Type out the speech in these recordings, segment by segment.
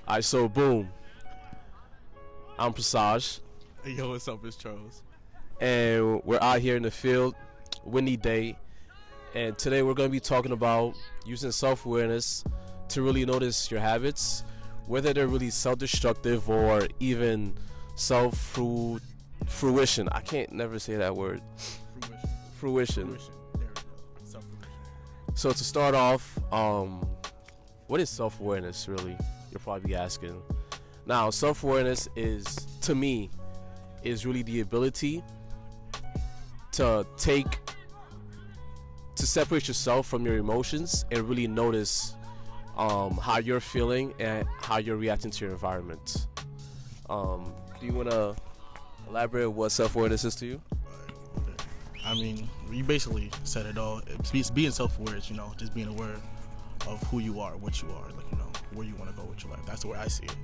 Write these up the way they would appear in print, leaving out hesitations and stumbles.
Alright, so boom. I'm PRESSAGE, Hey, yo, what's up? It's Charles. and we're out here in the field, windy day, and today we're going to be talking about using self-awareness to really notice your habits, whether they're really self-destructive or even self-fruition. I can't never say that word. Fruition. There we go. Self-fruition. So to start off, what is self-awareness really? You'll probably be asking. Now, self-awareness to me, is really the ability to separate yourself from your emotions and really notice how you're feeling and how you're reacting to your environment. Do you want to elaborate what self-awareness is to you? I mean, you basically said it all. It's being self-aware, just being aware of who you are, what you are, where you want to go with your life. That's the way I see it.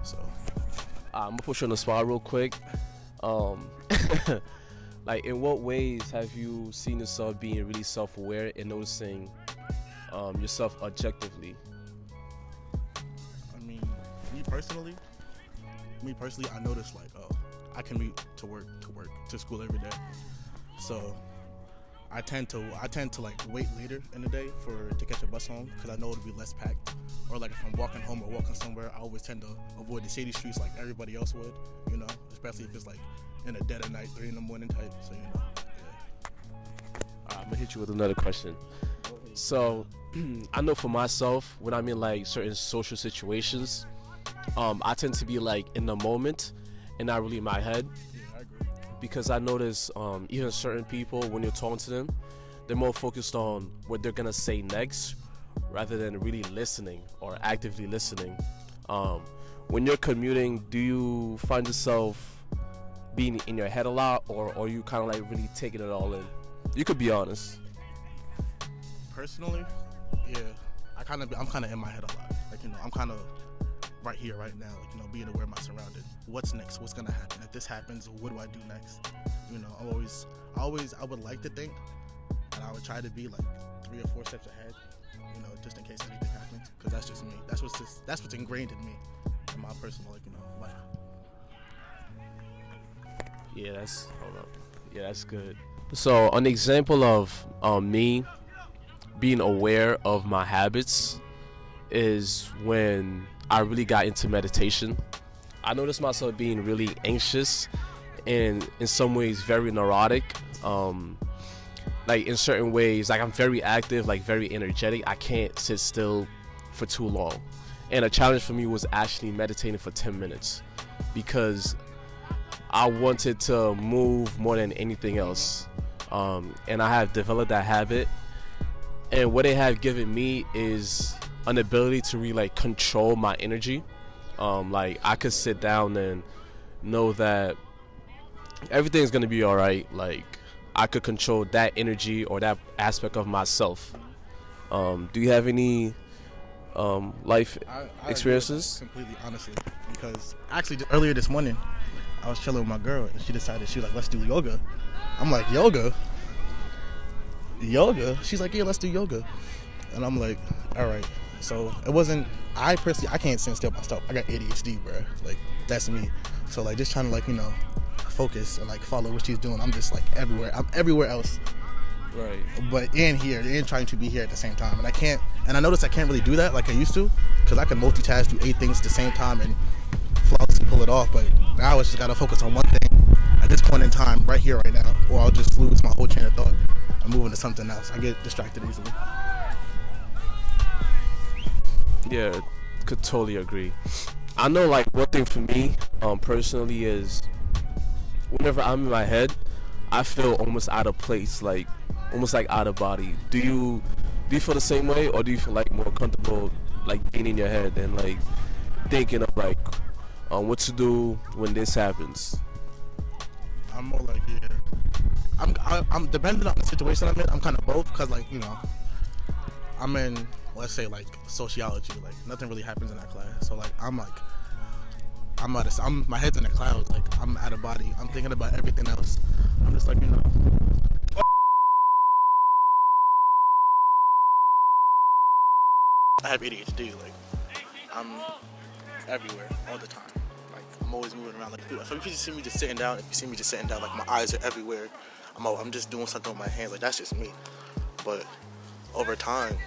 So, I'm gonna push you on the spot real quick. Like, in what ways have you seen yourself being really self-aware and noticing yourself objectively? I mean, me personally, I notice I commute to work, to school every day. So I tend to wait later in the day to catch a bus home because I know it'll be less packed. Or if I'm walking home or walking somewhere, I always tend to avoid the shady streets like everybody else would, especially if it's in the dead of night, 3 in the morning type. So yeah. I'm gonna hit you with another question. So I know for myself, when I'm in certain social situations, I tend to be in the moment and not really in my head. Yeah, I agree. Because I notice even certain people, when you're talking to them, they're more focused on what they're gonna say next rather than really listening or actively listening. When you're commuting, do you find yourself being in your head a lot, or are you kind of really taking it all in? You could be honest. Personally, yeah, I'm kind of in my head a lot. I'm kind of right here, right now. Being aware of my surroundings. What's next? What's gonna happen? If this happens, what do I do next? I would like to think, and I would try to be 3 or 4 steps ahead. Just in case anything happens. Because that's just me. That's what's ingrained in me, in my personal life. Yeah, that's good. So an example of me being aware of my habits is when I really got into meditation. I noticed myself being really anxious and in some ways very neurotic. In certain ways, I'm very active, very energetic. I can't sit still for too long. And a challenge for me was actually meditating for 10 minutes because I wanted to move more than anything else. And I have developed that habit. And what it have given me is an ability to really control my energy. I could sit down and know that everything's gonna be all right. I could control that energy or that aspect of myself. Do you have any life experiences? Completely, honestly, because actually earlier this morning I was chilling with my girl and she decided she was like, let's do yoga. I'm like, yoga? She's like, yeah, let's do yoga. And I'm like, all right. So it wasn't, I can't sit still myself. I got ADHD, bro. That's me. So just trying to focus and follow what she's doing. I'm just everywhere. I'm everywhere else. Right. But in here, and trying to be here at the same time. And I noticed I can't really do that like I used to, because I can multitask, do 8 things at the same time and flawlessly pull it off. But now I just got to focus on one thing at this point in time, right here, right now, or I'll just lose my whole chain of thought and move into something else. I get distracted easily. Yeah, could totally agree. I know one thing for me personally is whenever I'm in my head, I feel almost out of place, almost out of body. Do you feel the same way, or do you feel more comfortable being in your head and thinking of what to do when this happens? I'm more yeah. I'm dependent on the situation I'm in. I'm kind of both, because I'm in, let's say sociology. Nothing really happens in that class. So my head's in the clouds. I'm out of body. I'm thinking about everything else. I'm just I have ADHD. I'm everywhere, all the time. Like, I'm always moving around. Like, if you just see me just sitting down, like, my eyes are everywhere. I'm just doing something with my hands. Like, that's just me. But over time,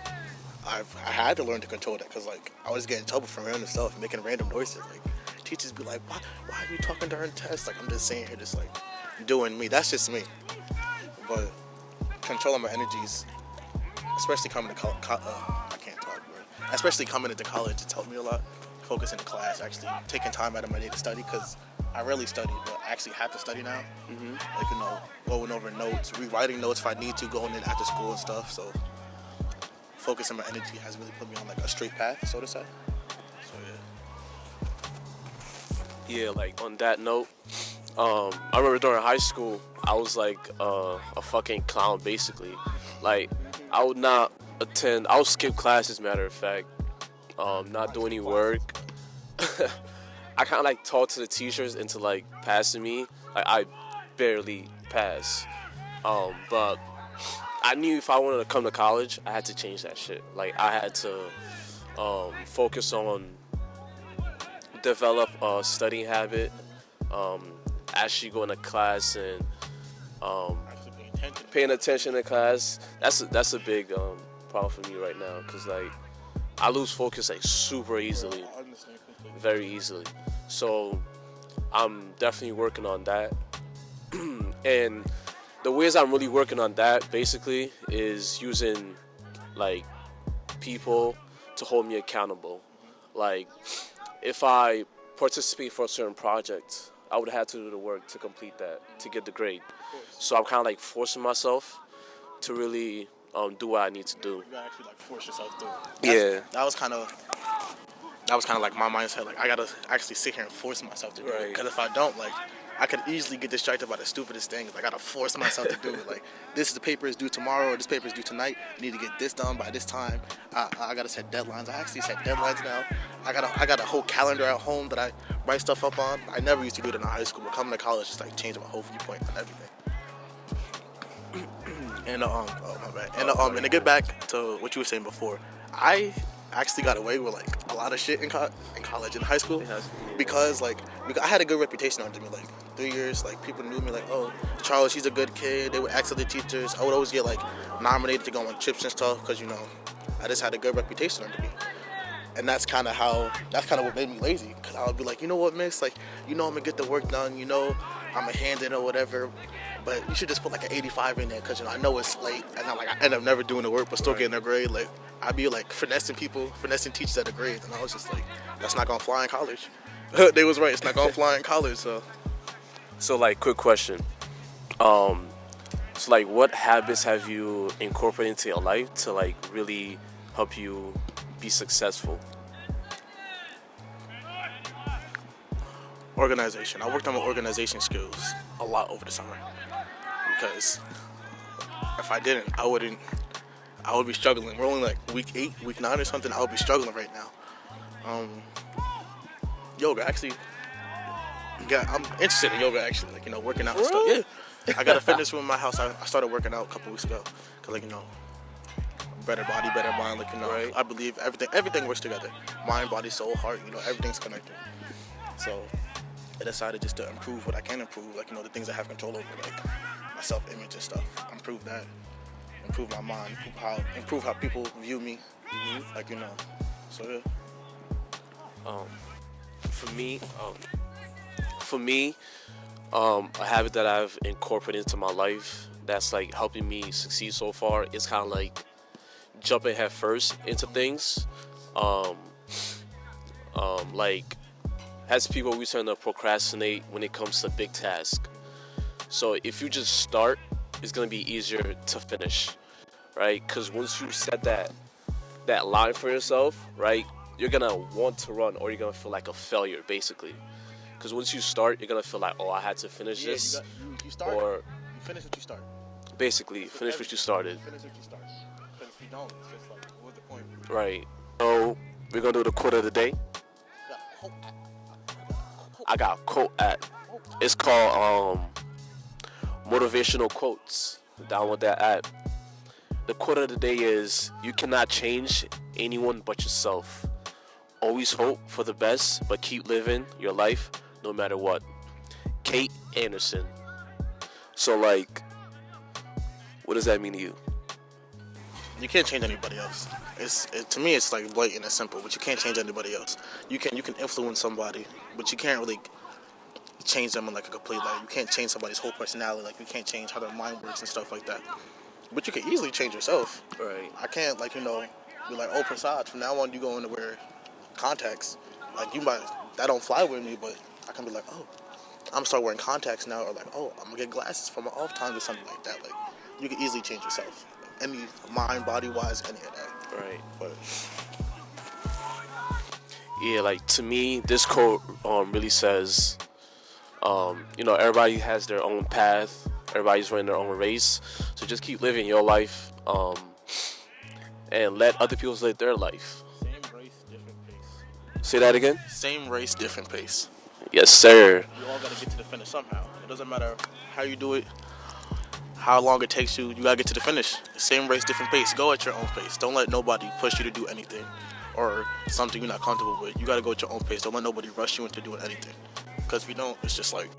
I had to learn to control that, because, like, I was getting in trouble for random stuff, making random noises. Like, teachers be like, why are you talking during tests? Like, I'm just sitting here just, like, doing me. That's just me. But controlling my energies, especially coming to I can't talk, but especially coming into college, it's helped me a lot. Focusing in class, actually taking time out of my day to study, because I rarely study, but I actually have to study now. Like, you know, going over notes, rewriting notes if I need to, going in after school and stuff. So focusing my energy has really put me on, like, a straight path, so to say. So Yeah, like, on that note, I remember during high school, I was like a fucking clown, basically. Like, I would not attend, I would skip classes, matter of fact, not do any work. I kind of like talked to the teachers into like passing me. Like, I barely pass. But I knew if I wanted to come to college, I had to change that shit. Like, I had to focus on develop a studying habit, actually going to class and paying attention to class. That's a big problem for me right now, because like I lose focus like super easily, very easily. So I'm definitely working on that. And the ways I'm really working on that basically is using like people to hold me accountable. Like, if I participate for a certain project, I would have to do the work to complete that, to get the grade. So I'm kind of like forcing myself to really do what I need to do. You gotta actually like force yourself through. Yeah. That was kind of like my mindset. Like, I gotta actually sit here and force myself to do it. Because if I don't, like, I could easily get distracted by the stupidest things. Like, I gotta force myself to do it. Like, the paper is due tomorrow, or this paper is due tonight. I need to get this done by this time. I gotta set deadlines. I actually set deadlines now. I got a whole calendar at home that I write stuff up on. I never used to do it in high school, but coming to college just like changed my whole viewpoint on everything. And oh my bad. And to get back to what you were saying before, I actually got away with like a lot of shit in college and high school, because I had a good reputation under me. Like 3 years, like people knew me, like, oh, Charles, he's a good kid. They would ask other teachers. I would always get like nominated to go on trips and stuff, because, you know, I just had a good reputation under me. And that's kind of what made me lazy, because I would be like, you know what, miss, like, you know, I'm gonna get the work done, you know, I'm a hand in or whatever, but you should just put like an 85 in there, because, you know, I know it's late, and I end up never doing the work but still getting a grade. Like, I'd be like finessing teachers at a grade, and I was just like, that's not gonna fly in college. They was right, it's not gonna fly in college. So like, quick question, so like, what habits have you incorporated into your life to like really help you be successful? Organization. I worked on my organization skills a lot over the summer, because if I didn't, I would be struggling. We're only like week 8, week 9 or something. I would be struggling right now. Yoga, actually. Yeah, I'm interested in yoga, actually. Like, you know, working out and stuff. Yeah, I got a fitness room in my house. I started working out a couple weeks ago, because, like, you know, better body, better mind. Like, you know, I believe everything works together. Mind, body, soul, heart. You know, everything's connected. So I decided just to improve what I can improve. Like, you know, the things I have control over, like my self-image and stuff. Improve that. Improve my mind. Improve how people view me. Like, you know. So yeah. For me, a habit that I've incorporated into my life that's like helping me succeed so far is kind of like jumping head first into things. Like, as people, we tend to procrastinate when it comes to big tasks. So if you just start, it's gonna be easier to finish, right? Because once you set that line for yourself, right, you're gonna want to run, or you're gonna feel like a failure, basically. Because once you start, you're gonna feel like, oh, I had to finish this. You start, or you finish what you start. Basically, finish what you started. Finish what you start. Because if you don't, it's just like, what's the point? Right. So we're gonna do the quote of the day. I got a quote app. It's called Motivational Quotes. Download that app. The quote of the day is, you cannot change anyone but yourself. always hope for the best, but keep living your life no matter what. Kate Anderson. So, like, what does that mean to you? You can't change anybody else. To me, it's like blatant and simple, but you can't change anybody else. You can influence somebody, but you can't really change them in like a complete, like, you can't change somebody's whole personality. Like, you can't change how their mind works and stuff like that. But you can easily change yourself. Right. I can't, like, be like, oh, PRESSAGE, from now on you going to wear contacts. Like, that don't fly with me, but I can be like, oh, I'm gonna start wearing contacts now, or like, oh, I'm gonna get glasses for my off times or something like that. Like, you can easily change yourself. Any mind, body wise, any of that. Right. But yeah, like, to me, this quote really says, everybody has their own path. Everybody's running their own race. So just keep living your life, and let other people live their life. same race, different pace. Say that again? Same race, different pace. Yes, sir. You all gotta get to the finish somehow. It doesn't matter how you do it, how long it takes you. You gotta get to the finish. Same race, different pace. Go at your own pace. Don't let nobody push you to do anything or something you're not comfortable with. You gotta go at your own pace. Don't let nobody rush you into doing anything. Because if you don't, it's just like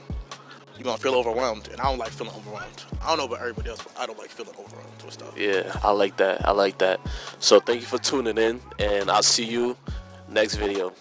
you're gonna feel overwhelmed. And I don't like feeling overwhelmed. I don't know about everybody else, but I don't like feeling overwhelmed with stuff. Yeah, I like that. So thank you for tuning in, and I'll see you next video.